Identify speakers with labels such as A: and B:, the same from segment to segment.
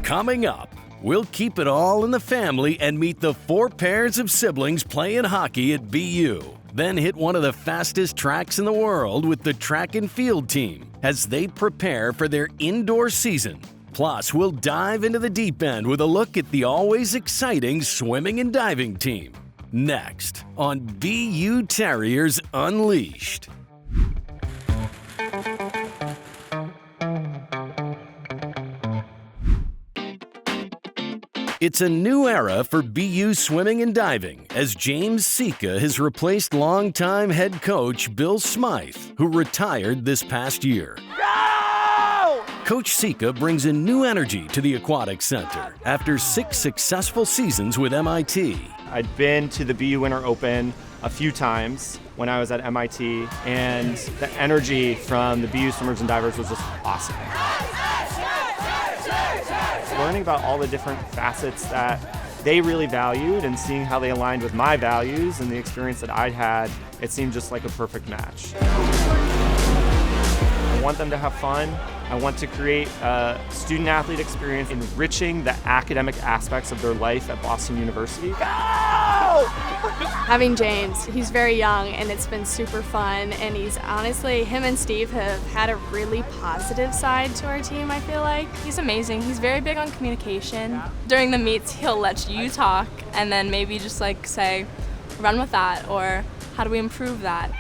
A: Coming up, we'll keep it all in the family and meet the 4 pairs of siblings playing hockey at BU. Then hit one of the fastest tracks in the world with the track and field team as they prepare for their indoor season. Plus, we'll dive into the deep end with a look at the always exciting swimming and diving team. Next on BU Terriers Unleashed. It's a new era for BU swimming and diving as James Sika has replaced longtime head coach Bill Smythe, who retired this past year.
B: Go!
A: Coach Sika brings a new energy to the Aquatic Center after 6 successful seasons with MIT.
B: I'd been to the BU Winter Open a few times when I was at MIT, and the energy from the BU swimmers and divers was just awesome. Learning about all the different facets that they really valued and seeing how they aligned with my values and the experience that I'd had, it seemed just like a perfect match. I want them to have fun. I want to create a student-athlete experience enriching the academic aspects of their life at Boston University. Go!
C: Having James, he's very young and it's been super fun, and he's honestly, him and Steve have had a really positive side to our team, I feel like.
D: He's amazing. He's very big on communication. During the meets, he'll let you talk and then maybe just like say, run with that, or how do we improve that?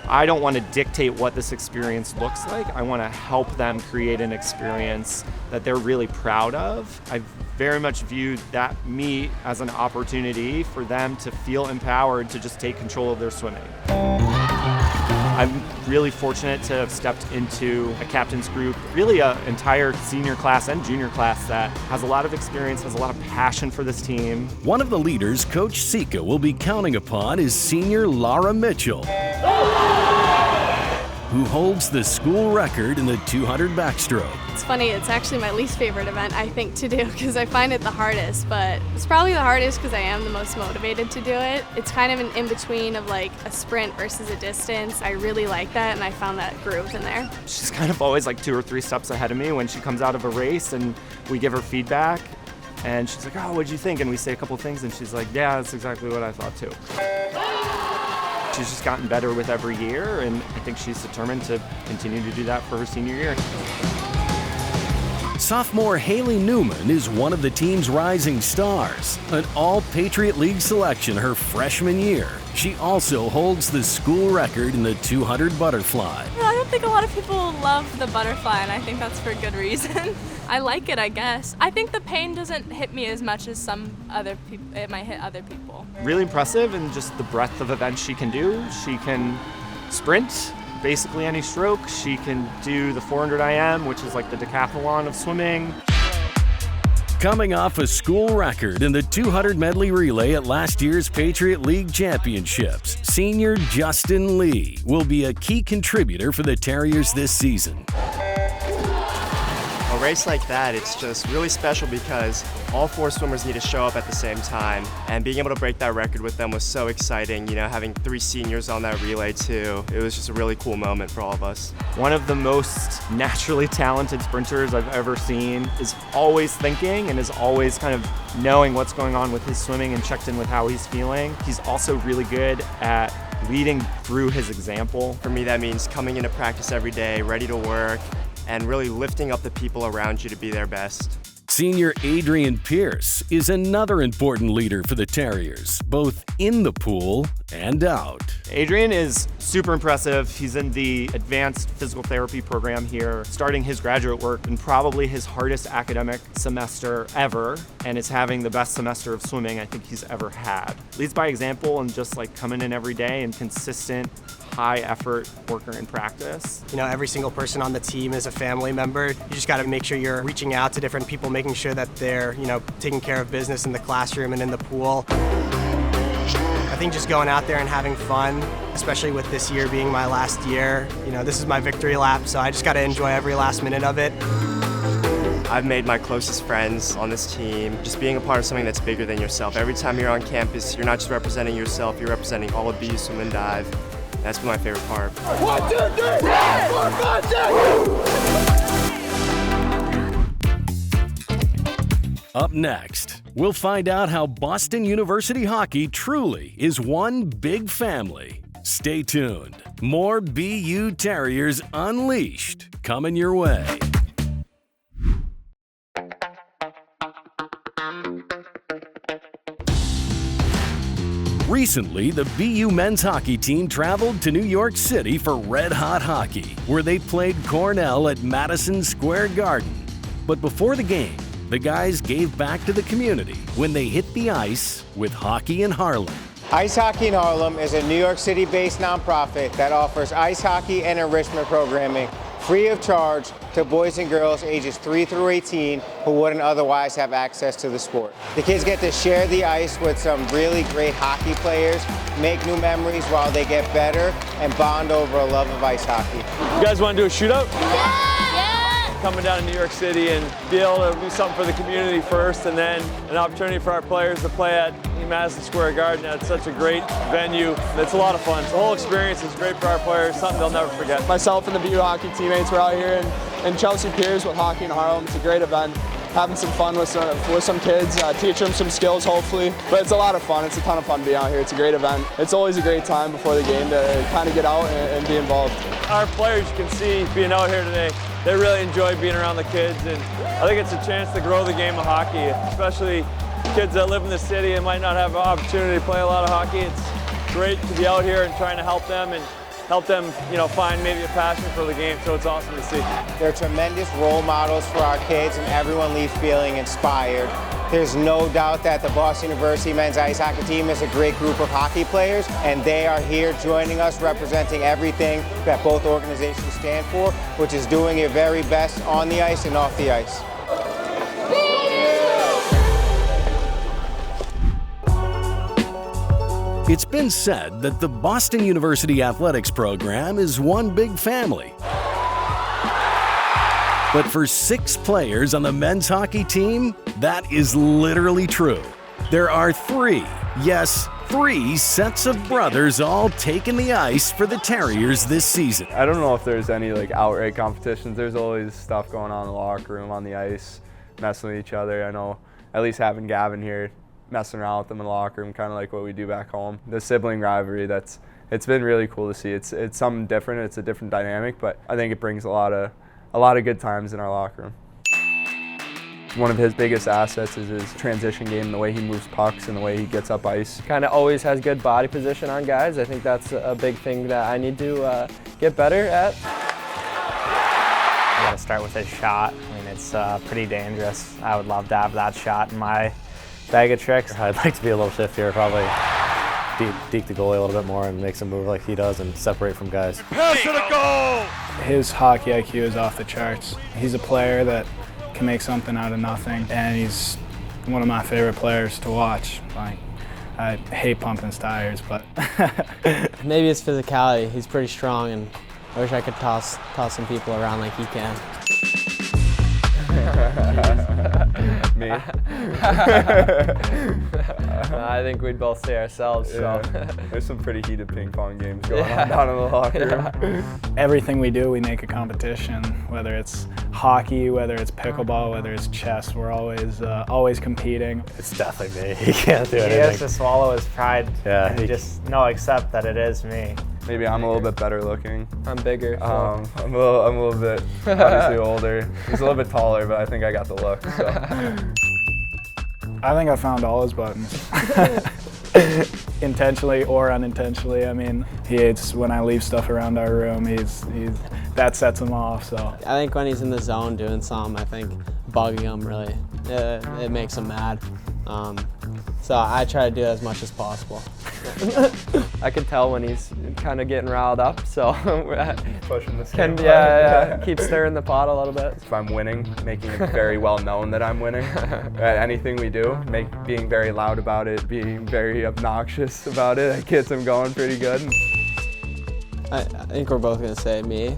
B: I don't want to dictate what this experience looks like. I want to help them create an experience that they're really proud of. I very much viewed that meet as an opportunity for them to feel empowered to just take control of their swimming. I'm really fortunate to have stepped into a captain's group, really an entire senior class and junior class that has a lot of experience, has a lot of passion for this team.
A: One of the leaders Coach Sika will be counting upon is senior Laura Mitchell, who holds the school record in the 200 backstroke.
C: It's funny, it's actually my least favorite event, I think, to do because I find it the hardest, but it's probably the hardest because I am the most motivated to do it. It's kind of an in-between of like a sprint versus a distance. I really like that, and I found that groove in there.
B: She's kind of always like 2 or 3 steps ahead of me when she comes out of a race and we give her feedback. And she's like, oh, what'd you think? And we say a couple things and she's like, yeah, that's exactly what I thought too. She's just gotten better with every year, and I think she's determined to continue to do that for her senior year.
A: Sophomore Haley Newman is one of the team's rising stars, an all-Patriot League selection her freshman year. She also holds the school record in the 200 butterfly.
D: I don't think a lot of people love the butterfly, and I think that's for a good reason. I like it, I guess. I think the pain doesn't hit me as much as some other people. It might hit other people.
B: Really impressive in just the breadth of events she can do. She can sprint basically any stroke. She can do the 400 IM, which is like the decathlon of swimming.
A: Coming off a school record in the 200 medley relay at last year's Patriot League Championships, senior Justin Lee will be a key contributor for the Terriers this season.
E: A race like that, it's just really special because all 4 swimmers need to show up at the same time, and being able to break that record with them was so exciting. You know, having 3 seniors on that relay too, it was just a really cool moment for all of us.
B: One of the most naturally talented sprinters I've ever seen, is always thinking and is always kind of knowing what's going on with his swimming and checked in with how he's feeling. He's also really good at leading through his example.
E: For me, that means coming into practice every day, ready to work, and really lifting up the people around you to be their best.
A: Senior Adrian Pierce is another important leader for the Terriers, both in the pool and out.
B: Adrian is super impressive. He's in the advanced physical therapy program here, starting his graduate work in probably his hardest academic semester ever, and is having the best semester of swimming I think he's ever had. Leads by example and just like coming in every day and consistent, high effort worker in practice.
F: You know, every single person on the team is a family member. You just got to make sure you're reaching out to different people, making sure that they're, you know, taking care of business in the classroom and in the pool. I think just going out there and having fun, especially with this year being my last year, you know, this is my victory lap, so I just got to enjoy every last minute of it.
E: I've made my closest friends on this team. Just being a part of something that's bigger than yourself. Every time you're on campus, you're not just representing yourself, you're representing all of BU Swim and Dive. That's been my favorite part.
G: 1, 2, 3, 4, 5, 6!
A: Up next, we'll find out how Boston University hockey truly is one big family. Stay tuned. More BU Terriers Unleashed coming your way. Recently, the BU men's hockey team traveled to New York City for Red Hot Hockey, where they played Cornell at Madison Square Garden. But before the game, the guys gave back to the community when they hit the ice with Hockey in Harlem.
H: Ice Hockey in Harlem is a New York City-based nonprofit that offers ice hockey and enrichment programming free of charge to boys and girls ages 3 through 18 who wouldn't otherwise have access to the sport. The kids get to share the ice with some really great hockey players, make new memories while they get better, and bond over a love of ice hockey.
I: You guys want to do a shootout?
D: Yeah!
I: Coming down to New York City and be able to do something for the community first, and then an opportunity for our players to play at Madison Square Garden at such a great venue. It's a lot of fun. The whole experience is great for our players, something they'll never forget.
J: Myself and the BU hockey teammates, we're out here in Chelsea Piers with Hockey in Harlem. It's a great event. Having some fun with some kids, teach them some skills hopefully. But it's a lot of fun. It's a ton of fun being out here. It's a great event. It's always a great time before the game to kind of get out and be involved.
I: Our players, you can see being out here today, they really enjoy being around the kids, and I think it's a chance to grow the game of hockey, especially kids that live in the city and might not have an opportunity to play a lot of hockey. It's great to be out here and trying to help them find maybe a passion for the game, so it's awesome to see.
H: They're tremendous role models for our kids, and everyone leaves feeling inspired. There's no doubt that the Boston University men's ice hockey team is a great group of hockey players, and they are here joining us, representing everything that both organizations stand for, which is doing your very best on the ice and off the ice.
A: It's been said that the Boston University athletics program is one big family. But for 6 players on the men's hockey team, that is literally true. There are 3, yes, 3 sets of brothers all taking the ice for the Terriers this season.
K: I don't know if there's any outright competitions. There's always stuff going on in the locker room, on the ice, messing with each other. I know at least having Gavin here, messing around with them in the locker room, kind of like what we do back home. The sibling rivalry, it's been really cool to see. It's something different. It's a different dynamic, but I think it brings a lot of good times in our locker room. One of his biggest assets is his transition game, the way he moves pucks and the way he gets up ice.
L: Kind of always has good body position on guys. I think that's a big thing that I need to get better at.
M: You gotta start with his shot. I mean, it's pretty dangerous. I would love to have that shot in my bag of tricks.
N: I'd like to be a little shiftier, probably deke the goalie a little bit more and make some move like he does and separate from guys.
O: Pass to the goal!
P: His hockey IQ is off the charts. He's a player that can make something out of nothing, and he's one of my favorite players to watch. I hate pumping his tires, but
L: maybe it's physicality. He's pretty strong, and I wish I could toss some people around like he can.
K: Me?
L: I think we'd both say ourselves.
K: Yeah.
L: So.
K: There's some pretty heated ping pong games going on down in the locker room.
P: Everything we do, we make a competition. Whether it's hockey, whether it's pickleball, whether it's chess, we're always competing.
N: It's definitely me. He can't do anything.
M: He has to swallow his pride and just accept that it is me.
K: Maybe I'm a little bit better looking.
L: I'm bigger. So.
K: I'm a little bit obviously older. He's a little bit taller, but I think I got the look. So.
P: I think I found all his buttons. Intentionally or unintentionally. I mean, he hates when I leave stuff around our room. That sets him off. So
L: I think when he's in the zone doing something, I think bugging him really it makes him mad. So I try to do as much as possible. I can tell when he's kind of getting riled up, so
K: pushing the scale.
L: Keep stirring the pot a little bit.
K: If I'm winning, making it very well known that I'm winning. Anything we do, being very loud about it, being very obnoxious about it, it gets him going pretty good.
L: I think we're both gonna say me.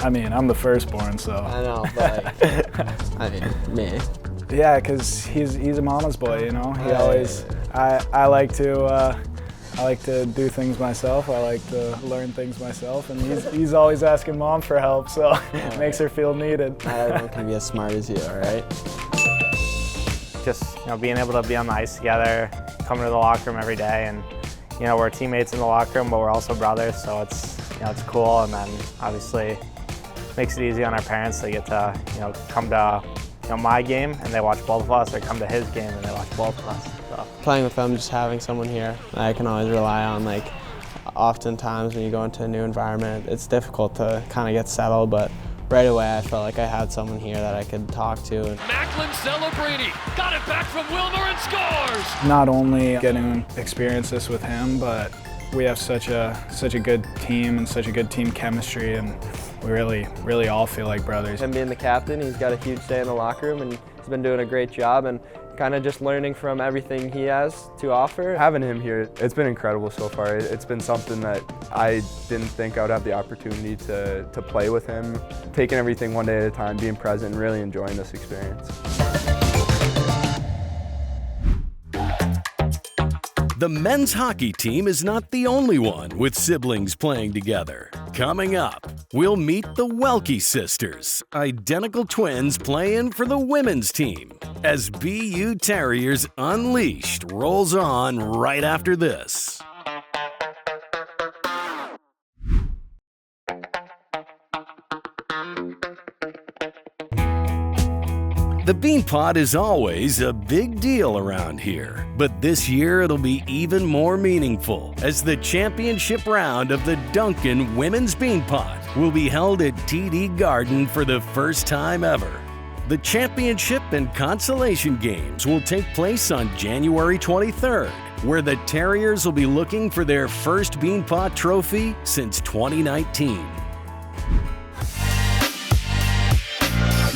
P: I mean, I'm the firstborn, so.
L: I know, but like, I mean, me.
P: Yeah, because he's a mama's boy, you know. He always. I like to do things myself. I like to learn things myself, and he's always asking mom for help, so it makes her feel needed.
L: Not everyone can be as smart as you, all right?
M: Just being able to be on the ice together, coming to the locker room every day, and we're teammates in the locker room, but we're also brothers, so it's it's cool. And then obviously makes it easy on our parents. They get to come to my game and they watch both of us, or come to his game and they watch both of us. So.
L: Playing with them, just having someone here that I can always rely on. Like, oftentimes when you go into a new environment, it's difficult to kind of get settled, but right away I felt like I had someone here that I could talk to.
G: Macklin celebrating, got it back from Wilmer and scores!
P: Not only getting experience this with him, but we have such a good team and such a good team chemistry, and we really all feel like brothers.
O: Him being the captain, he's got a huge say in the locker room, and he's been doing a great job, and kind of just learning from everything he has to offer.
K: Having him here, it's been incredible so far. It's been something that I didn't think I would have the opportunity to play with him. Taking everything one day at a time, being present, and really enjoying this experience.
A: The men's hockey team is not the only one with siblings playing together. Coming up, we'll meet the Welke sisters, identical twins playing for the women's team, as BU Terriers Unleashed rolls on right after this. The Bean Pot is always a big deal around here, but this year it'll be even more meaningful as the championship round of the Duncan Women's Bean Pot will be held at TD Garden for the first time ever. The championship and consolation games will take place on January 23rd, where the Terriers will be looking for their first Bean Pot trophy since 2019.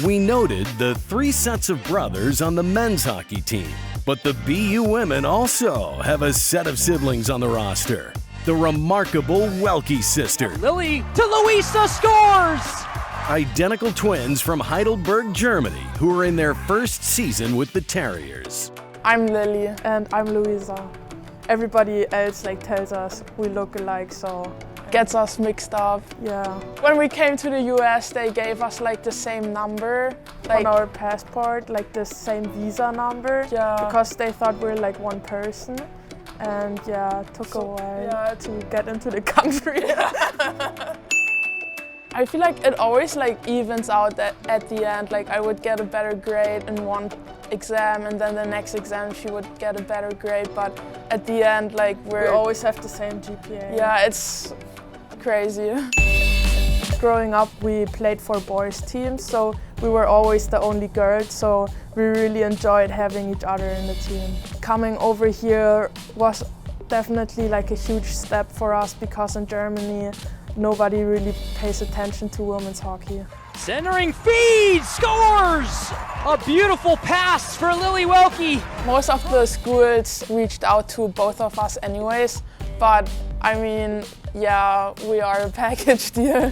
A: We noted the 3 sets of brothers on the men's hockey team, but the BU women also have a set of siblings on the roster. The remarkable Welke sisters.
G: Lily to Louisa scores!
A: Identical twins from Heidelberg, Germany, who are in their first season with the Terriers.
Q: I'm Lily and I'm Louisa. Everybody else tells us we look alike, so gets us mixed up. Yeah. When we came to the US, they gave us the same number on our passport, the same visa number. Yeah. Because they thought we were one person, and yeah, it took a while to get into the country. I feel like it always evens out that at the end. I would get a better grade in one exam, and then the next exam she would get a better grade. But at the end, we always have the same GPA. Yeah, it's crazy. Growing up, we played for boys teams, so we were always the only girls, so we really enjoyed having each other in the team. Coming over here was definitely a huge step for us, because in Germany nobody really pays attention to women's hockey.
G: Centering feed, scores! A beautiful pass for Lily Welke.
Q: Most of the schools reached out to both of us anyways, but I mean, yeah, we are a package deal.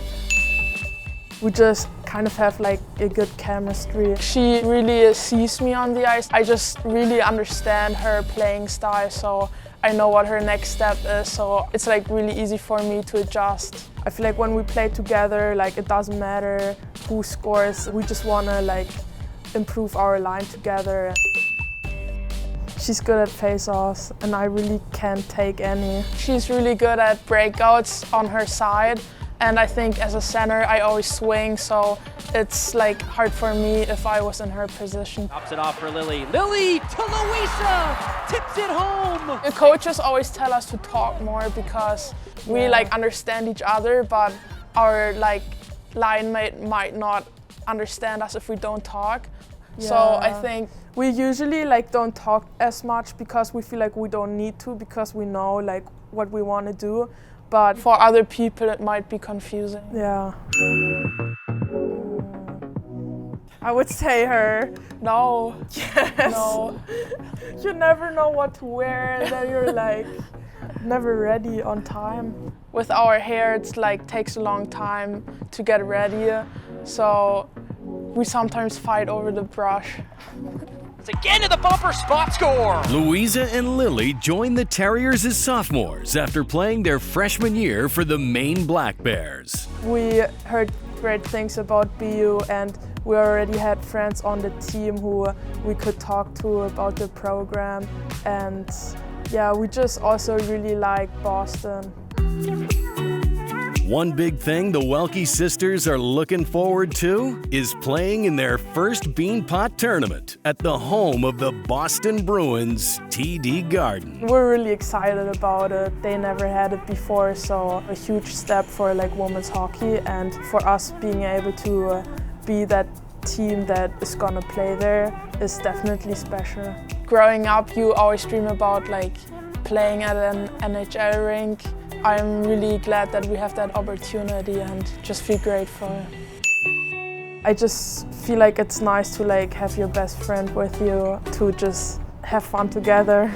Q: We just kind of have a good chemistry. She really sees me on the ice. I just really understand her playing style, so I know what her next step is, so it's really easy for me to adjust. I feel when we play together, it doesn't matter who scores. We just want to improve our line together. She's good at face-offs, and I really can't take any. She's really good at breakouts on her side, and I think as a center I always swing, so it's hard for me if I was in her position.
G: Drops it off for Lily. Lily to Louisa! Tips it home!
Q: The coaches always tell us to talk more, because we understand each other, but our line mate might not understand us if we don't talk. Yeah. So I think we usually don't talk as much, because we feel we don't need to, because we know what we want to do. But for other people it might be confusing. Yeah. I would say her. No. Yes. No. You never know what to wear, and then you're never ready on time. With our hair, it's like takes a long time to get ready, so we sometimes fight over the brush.
G: Again to the bumper spot score.
A: Louisa and Lily joined the Terriers as sophomores after playing their freshman year for the Maine Black Bears.
Q: We heard great things about BU, and we already had friends on the team who we could talk to about the program. And yeah, we just also really like Boston.
A: One big thing the Welke sisters are looking forward to is playing in their first Beanpot tournament at the home of the Boston Bruins TD Garden.
Q: We're really excited about it. They never had it before, so a huge step for like women's hockey, and for us being able to be that team that is gonna play there is definitely special. Growing up, you always dream about like playing at an NHL rink. I'm really glad that we have that opportunity and just feel grateful. I just feel like it's nice to like have your best friend with you to just have fun together.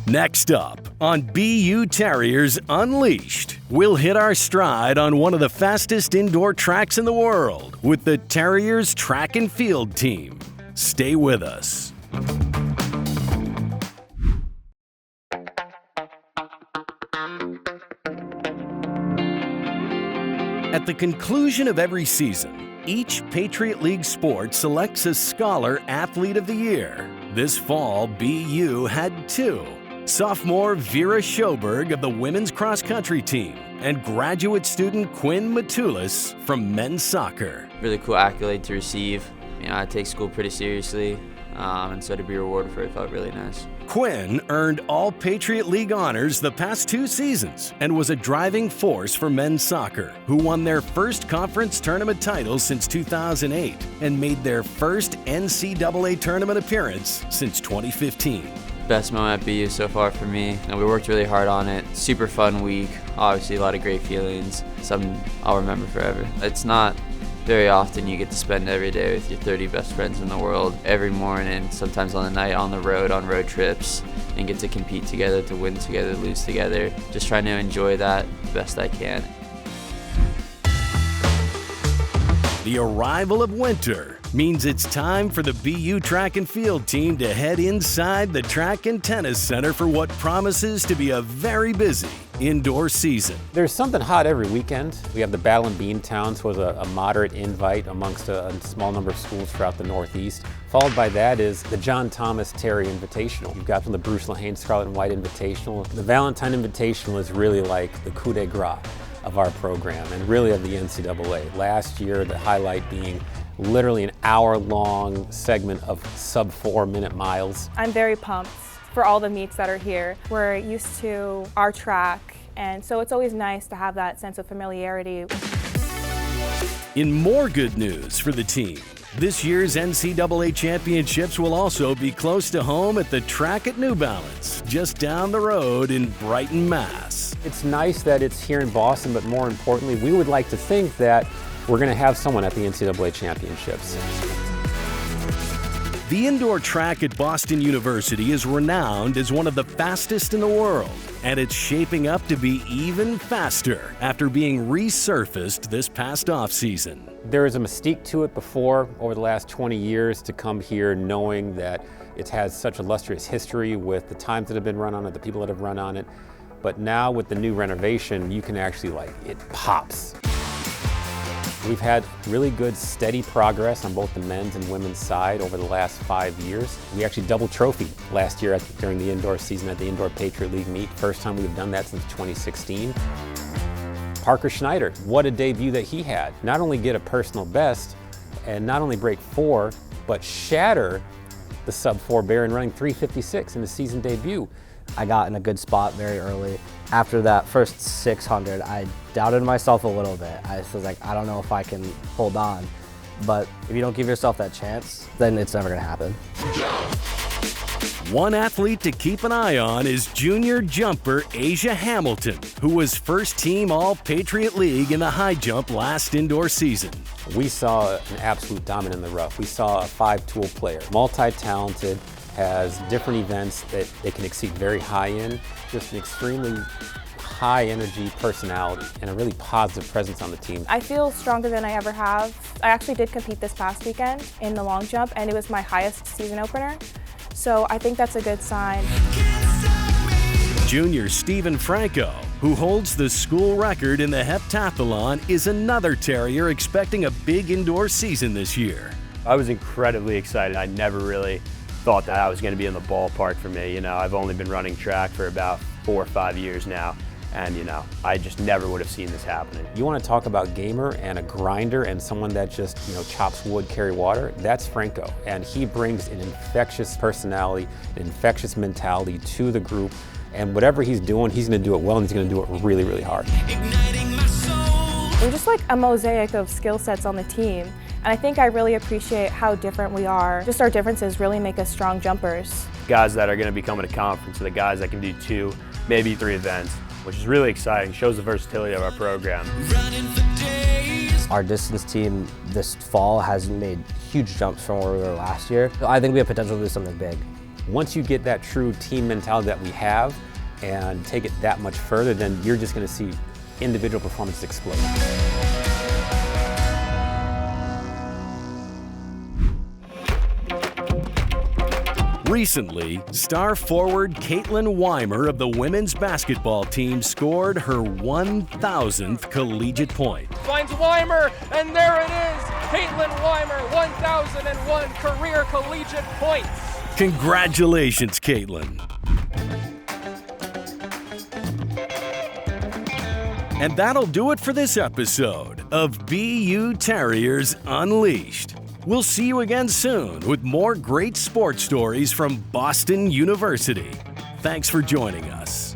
A: Next up on BU Terriers Unleashed, we'll hit our stride on one of the fastest indoor tracks in the world with the Terriers track and field team. Stay with us. At the conclusion of every season, each Patriot League sport selects a Scholar Athlete of the Year. This fall, BU had two. Sophomore Vera Schoberg of the women's cross-country team and graduate student Quinn Matulis from men's soccer.
R: Really cool accolade to receive. You know, I take school pretty seriously, and so to be rewarded for it felt really nice.
A: Quinn earned all Patriot League honors the past 2 seasons and was a driving force for men's soccer, who won their first conference tournament title since 2008 and made their first NCAA tournament appearance since 2015.
R: Best moment at BU so far for me. We worked really hard on it. Super fun week. Obviously a lot of great feelings. Something I'll remember forever. It's not very often you get to spend every day with your 30 best friends in the world, every morning, sometimes on the night, on the road, on road trips, and get to compete together, to win together, lose together. Just trying to enjoy that the best I can.
A: The arrival of winter means it's time for the BU track and field team to head inside the track and tennis center for what promises to be a very busy indoor season.
S: There's something hot every weekend. We have the Battle in Beantowns, was a moderate invite amongst a small number of schools throughout the Northeast. Followed by that is the John Thomas Terry Invitational. You've got from the Bruce Lehane Scarlet and White Invitational. The Valentine Invitational is really like the coup de grace of our program and really of the NCAA. Last year, the highlight being literally an hour-long segment of sub-4 minute miles.
T: I'm very pumped for all the meets that are here. We're used to our track, and so it's always nice to have that sense of familiarity.
A: In more good news for the team, this year's NCAA championships will also be close to home at the track at New Balance, just down the road in Brighton, Mass.
S: It's nice that it's here in Boston, but more importantly, we would like to think that we're going to have someone at the NCAA championships.
A: The indoor track at Boston University is renowned as one of the fastest in the world, and it's shaping up to be even faster after being resurfaced this past offseason.
S: There is a mystique to it before, over the last 20 years, to come here knowing that it has such illustrious history with the times that have been run on it, the people that have run on it. But now with the new renovation, you can actually, it pops. We've had really good, steady progress on both the men's and women's side over the last 5 years. We actually double trophied last year during the indoor season at the Indoor Patriot League meet. First time we've done that since 2016. Parker Schneider, what a debut that he had. Not only get a personal best and not only break 4, but shatter the sub-4 barrier and running 3:56 in his season debut.
U: I got in a good spot very early. After that first 600, I doubted myself a little bit. I was like, I don't know if I can hold on. But if you don't give yourself that chance, then it's never gonna happen.
A: One athlete to keep an eye on is junior jumper Asia Hamilton, who was first team All-Patriot League in the high jump last indoor season.
S: We saw an absolute diamond in the rough. We saw a 5-tool player, multi-talented, has different events that they can exceed very high in, just an extremely high energy personality and a really positive presence on the team.
T: I feel stronger than I ever have. I actually did compete this past weekend in the long jump, and it was my highest season opener. So I think that's a good sign.
A: Junior Stephen Franco, who holds the school record in the heptathlon, is another Terrier expecting a big indoor season this year.
C: I was incredibly excited. I never really thought that I was going to be in the ballpark for me. You know, I've only been running track for about 4 or 5 years now. And, you know, I just never would have seen this happening.
S: You want to talk about gamer and a grinder and someone that just, you know, chops wood, carry water? That's Franco. And he brings an infectious personality, an infectious mentality to the group. And whatever he's doing, he's going to do it well, and he's going to do it really, really hard.
T: We're just like a mosaic of skill sets on the team. And I think I really appreciate how different we are. Just our differences really make us strong jumpers.
C: Guys that are going to be coming to conference are the guys that can do 2, maybe 3 events, which is really exciting, shows the versatility of our program.
U: Our distance team this fall has made huge jumps from where we were last year. I think we have potential to do something big.
S: Once you get that true team mentality that we have and take it that much further, then you're just going to see individual performances explode.
A: Recently, star forward Caitlin Weimer of the women's basketball team scored her 1,000th collegiate point.
G: Finds Weimer, and there it is. Caitlin Weimer, 1,001 career collegiate points.
A: Congratulations, Caitlin. And that'll do it for this episode of BU Terriers Unleashed. We'll see you again soon with more great sports stories from Boston University. Thanks for joining us.